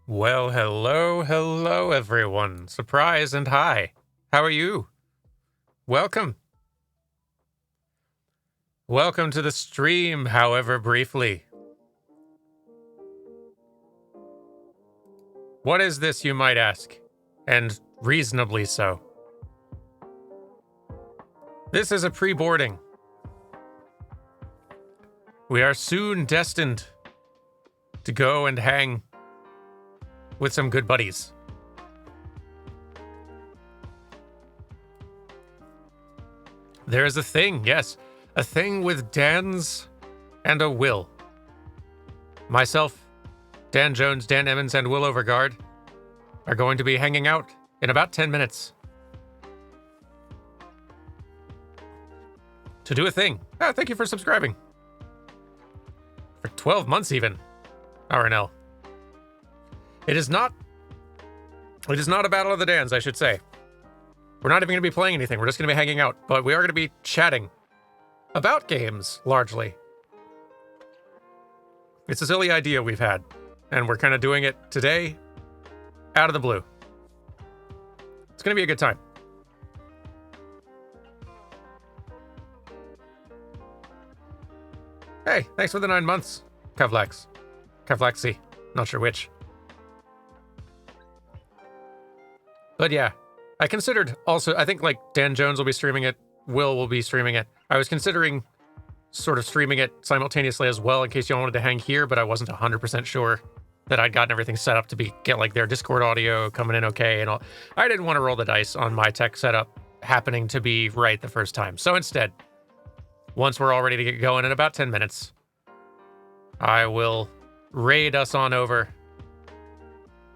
Well, hello, everyone. Surprise and hi. How are you? Welcome. Welcome to the stream, however briefly. What is this, you might ask? And reasonably so. This is a pre-boarding. We are soon destined to go and hang with some good buddies. There is a thing, yes. A thing with Dans and a Will. Myself, Dan Jones, Dan Emmons, and Will Overguard are going to be hanging out in about 10 minutes. To do a thing. Thank you for subscribing. For 12 months even, RNL. It is not a Battle of the Dans, I should say. We're not even going to be playing anything. We're just going to be hanging out. But we are going to be chatting about games, largely. It's a silly idea we've had. And we're kind of doing it today, out of the blue. It's going to be a good time. Hey, thanks for the 9 months, Kavlax. Kavlaxi. Not sure which. But yeah, I considered also, I think like Dan Jones will be streaming it, will be streaming it. I was considering sort of streaming it simultaneously as well in case y'all wanted to hang here, but I wasn't 100% sure that I'd gotten everything set up to get like their Discord audio coming in okay and all. I didn't want to roll the dice on my tech setup happening to be right the first time. So instead, once we're all ready to get going in about 10 minutes, I will raid us on over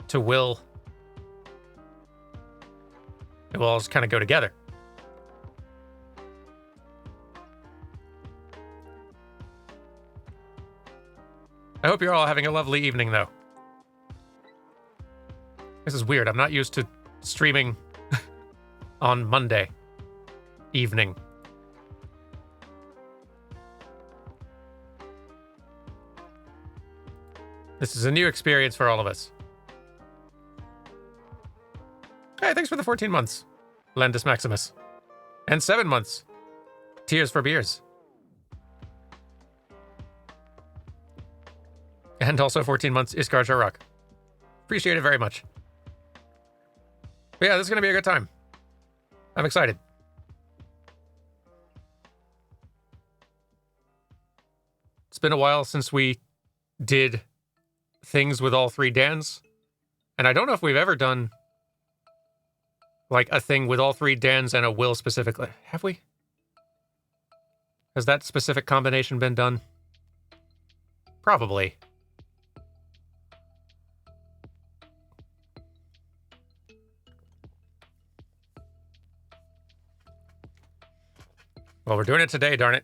to Will. And we'll all just kind of go together. I hope you're all having a lovely evening, though. This is weird. I'm not used to streaming on Monday evening. This is a new experience for all of us. Hey, thanks for the 14 months, Landis Maximus. And 7 months, Tears for Beers. And also 14 months, Iskar Jarrak. Appreciate it very much. But yeah, this is going to be a good time. I'm excited. It's been a while since we did things with all three Dans. And I don't know if we've ever done like a thing with all three Dans and a Will specifically. Have we? Has that specific combination been done? Probably. Well, we're doing it today, darn it.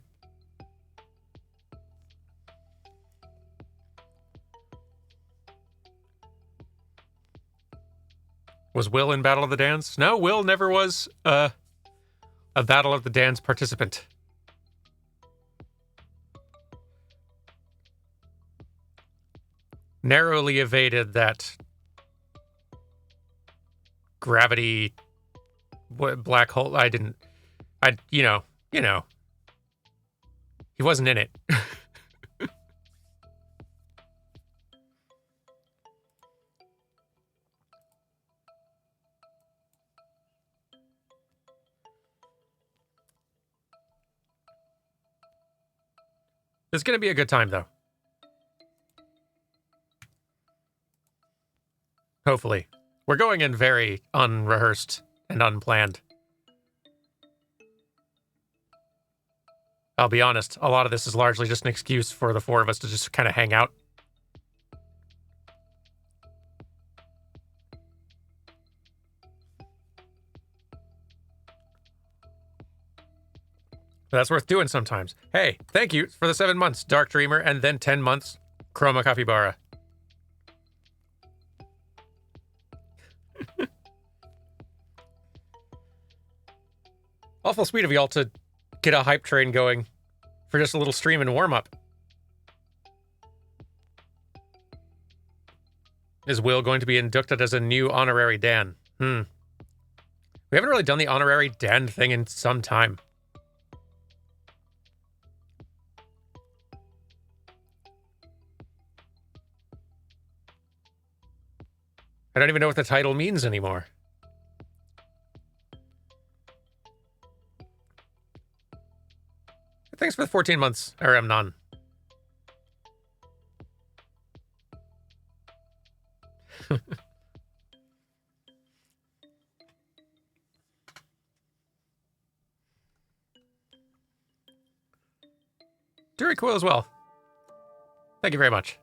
Was Will in Battle of the Dans? No, Will never was a Battle of the Dans participant. Narrowly evaded that gravity black hole. You know. He wasn't in it. It's going to be a good time, though. Hopefully. We're going in very unrehearsed and unplanned. I'll be honest, a lot of this is largely just an excuse for the four of us to just kind of hang out. But that's worth doing sometimes. Hey, thank you for the 7 months, Dark Dreamer, and then 10 months, Chroma Capybara. Awful sweet of y'all to get a hype train going for just a little stream and warm-up. Is Will going to be inducted as a new honorary Dan? We haven't really done the honorary Dan thing in some time. I don't even know what the title means anymore. Thanks for the 14 months, Aramnon. Very cool as well. Thank you very much.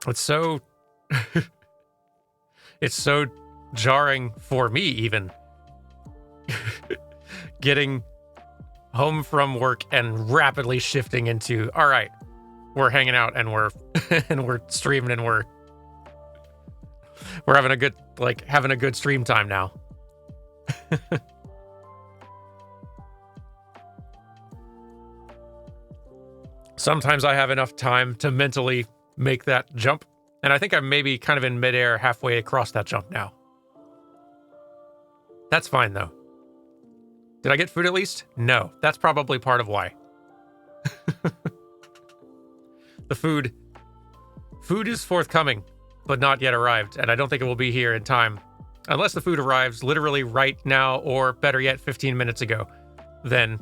It's so... it's so jarring for me, even. Getting home from work and rapidly shifting into, all right, we're hanging out and we're and we're streaming and we're having a good stream time now. Sometimes I have enough time to mentally make that jump, and I think I'm maybe kind of in midair halfway across that jump now. That's fine though. Did I get food at least? No. That's probably part of why. The food is forthcoming, but not yet arrived, and I don't think it will be here in time. Unless the food arrives literally right now, or better yet, 15 minutes ago. Then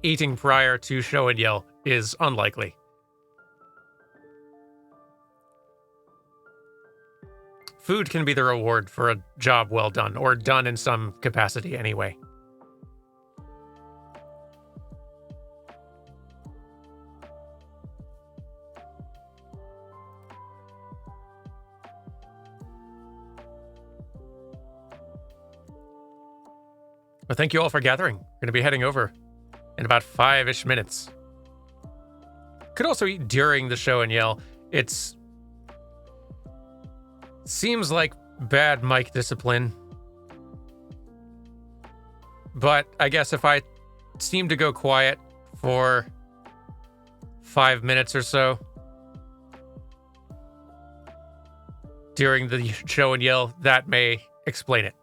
eating prior to show and yell is unlikely. Food can be the reward for a job well done, or done in some capacity anyway. Well, thank you all for gathering. We're going to be heading over in about 5-ish minutes. Could also eat during the show and yell. It seems like bad mic discipline. But I guess if I seem to go quiet for 5 minutes or so during the show and yell, that may explain it.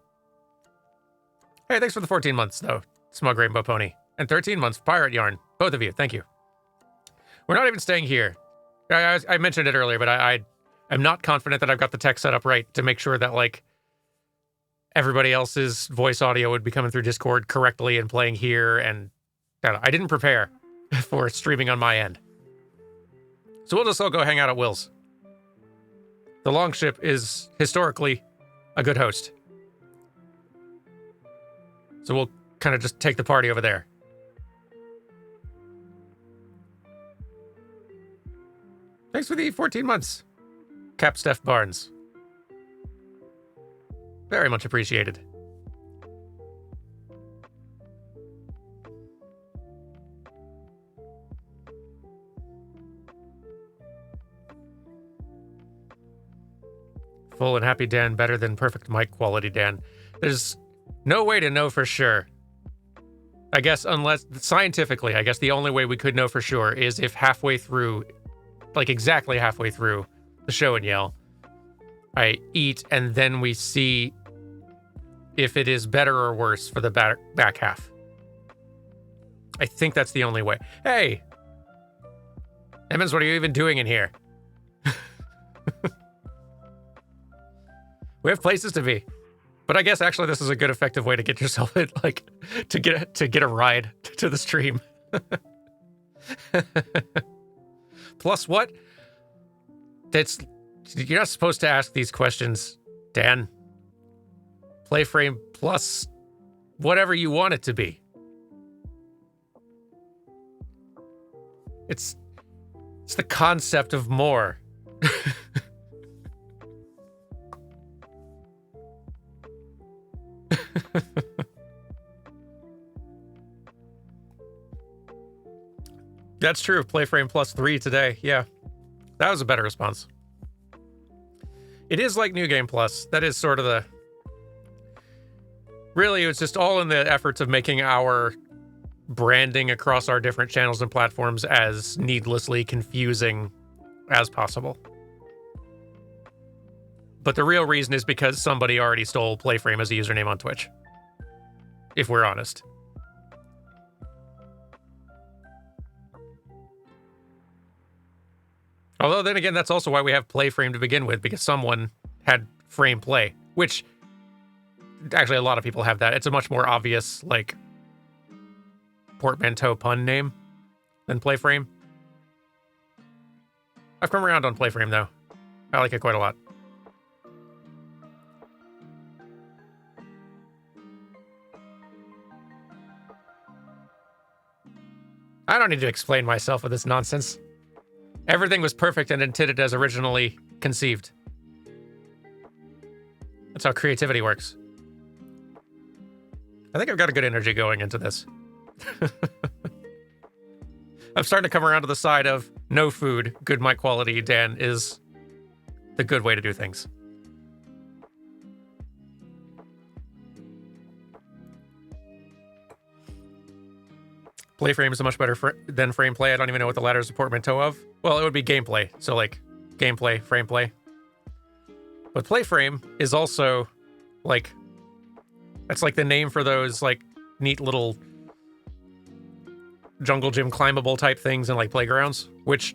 Hey, thanks for the 14 months, though, Smug Rainbow Pony. And 13 months, Pirate Yarn. Both of you, thank you. We're not even staying here. I mentioned it earlier, but I'm not confident that I've got the tech set up right to make sure that, like, everybody else's voice audio would be coming through Discord correctly and playing here, and I didn't prepare for streaming on my end. So we'll just all go hang out at Will's. The Longship is historically a good host. So we'll kind of just take the party over there. Thanks for the 14 months, Cap Steph Barnes. Very much appreciated. Full and happy Dan better than perfect mic quality Dan. There's no way to know for sure. I guess unless, scientifically, I guess the only way we could know for sure is if halfway through, like exactly halfway through the show and yell, I eat and then we see if it is better or worse for the back half. I think that's the only way. Hey! Emmons, what are you even doing in here? We have places to be. But I guess actually this is a good effective way to get yourself like to get a ride to the stream. Plus what? You're not supposed to ask these questions, Dan. Playframe plus whatever you want it to be. It's the concept of more. That's true. Playframe plus 3 today. Yeah. That was a better response. It is like New Game Plus. That is sort of Really, it was just all in the efforts of making our branding across our different channels and platforms as needlessly confusing as possible. But the real reason is because somebody already stole Playframe as a username on Twitch. If we're honest. Although then again, that's also why we have Playframe to begin with, because someone had Frame Play, which actually a lot of people have that. It's a much more obvious, like, portmanteau pun name than Playframe. I've come around on Playframe, though. I like it quite a lot. I don't need to explain myself with this nonsense. Everything was perfect and intended as originally conceived. That's how creativity works. I think I've got a good energy going into this. I'm starting to come around to the side of no food, good mic quality, Dan, is the good way to do things. Playframe is a much better than frame play. I don't even know what the latter is a portmanteau of. Well, it would be gameplay. So, like, gameplay, frame play. But Playframe is also, like, that's like the name for those, like, neat little jungle gym climbable type things in, like, playgrounds, which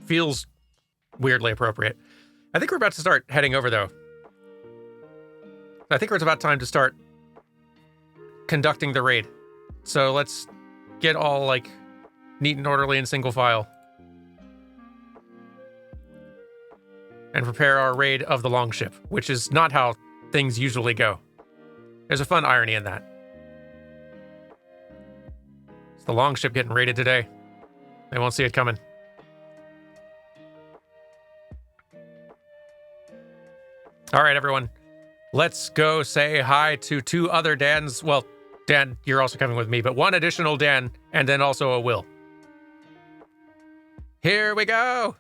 feels weirdly appropriate. I think we're about to start heading over, though. I think it's about time to start conducting the raid. So let's get all, like, neat and orderly in single file. And prepare our raid of the Longship, which is not how things usually go. There's a fun irony in that. It's the Longship getting raided today. They won't see it coming. All right, everyone. Let's go say hi to two other Dans. Well, Dan, you're also coming with me, but one additional Dan, and then also a Will. Here we go!